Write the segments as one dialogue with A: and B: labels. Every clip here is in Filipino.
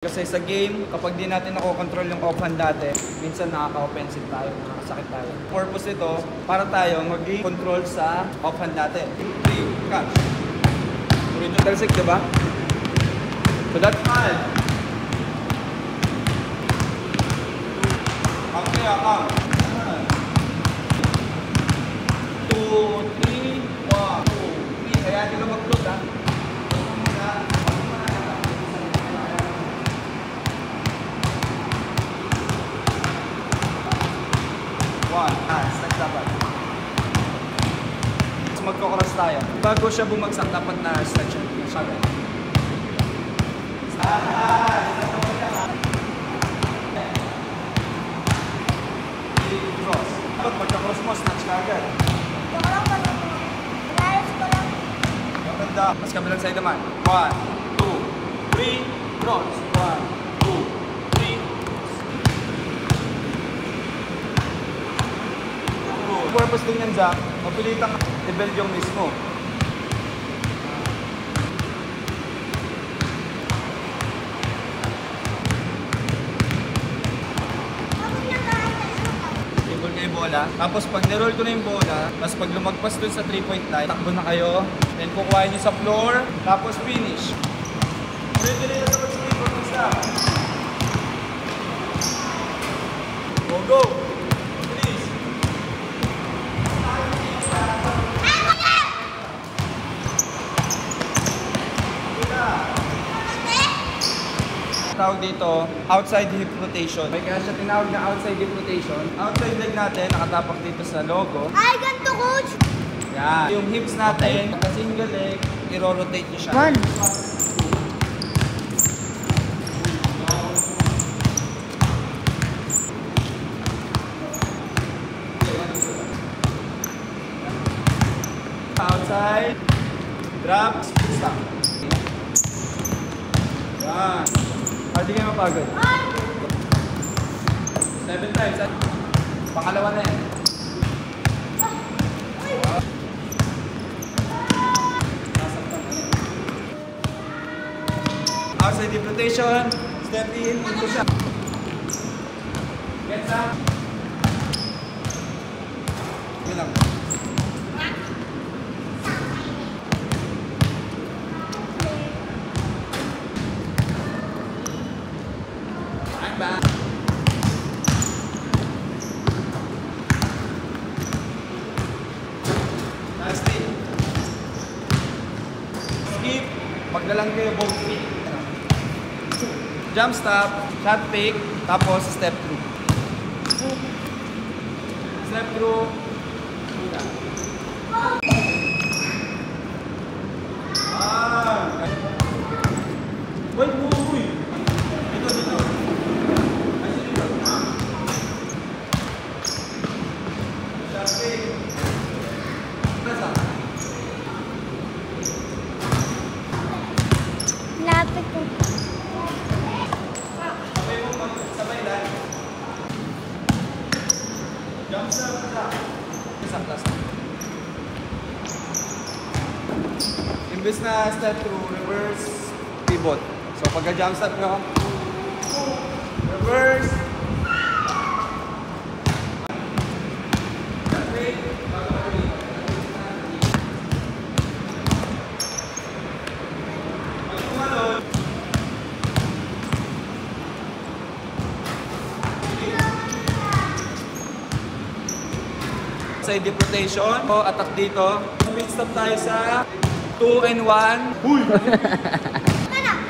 A: Kasi sa game, kapag di natin nakokontrol yung offhand natin, minsan nakaka-offensive tayo, nakakasakit tayo. Purpose ito, para tayo mag-control sa offhand natin. 3, catch. Original 6, diba? So that's 5. Okay, akang. 2, 3, 1, 2, 3. Kaya nila mag-close, ha? Start dapat. So magkocross tayo. Bago siya bumagsak, dapat na stretch na siya. Cross. Dapat magka-cross mo, snatch ka agad. Maganda. Mas kabilang side naman. 1, 2, 3, cross. 1, 2, 3. Purpose din yan, Zach, mapilitang i-beld yung mismo. Table kayo bola. Tapos pag niroll ko na yung bola, tapos pag lumagpas dun sa 3-point line, takbo na kayo. Then kukuhain nyo sa floor, tapos finish. Ready na sa pag-skipper ng staff. Go, go! Tawag dito, outside hip rotation. May kaya siya tinawag na outside hip rotation. Outside leg natin, nakatapak dito sa logo.
B: Ay, ganito, coach!
A: Yan. Yung hips natin, sa single leg, i-rotate nyo siya.
B: One.
A: Outside, drop, stop. Yan. Hindi kayo mapagod. 7 times. Pangalawa na yan. Outside deep rotation. Step in. Into siya. Gets up. Yun lang. Lastly, skip, magdalang kayo both feet. Jump stop, shot pick, tapos step through. Step through. Wait, uy! Dito.
B: Lapit ko.
A: Sabay lang. Jump stop. Isang plus. Imbes na step through, reverse, pivot. So pagka-jump stop nyo, reverse. Side deep rotation. O, attack dito. Pit stop tayo sa 2 and 1. Huy!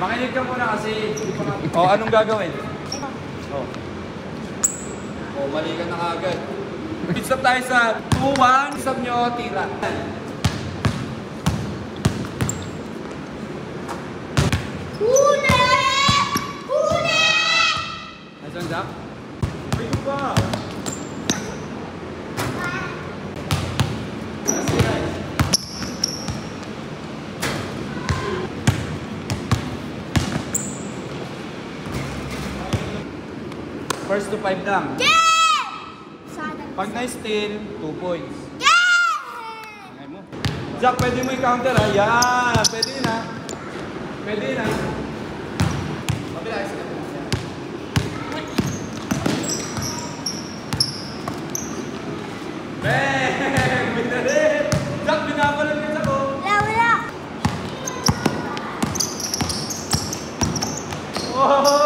A: Makinig ka muna kasi. O, anong gagawin? O, mali ka na kagad. Pit stop tayo sa 2-1. Pit stop nyo, tira.
B: Huli! Huli!
A: Nasaan, Jack? Wait pa! First to 5 lang.
B: Yeah!
A: Pag na-steal, 2 points.
B: Yeah!
A: Ay mo. Jack, pwede mo i-counter ha. Yan! Pwede na. Pwede na. Mabilis. Oh!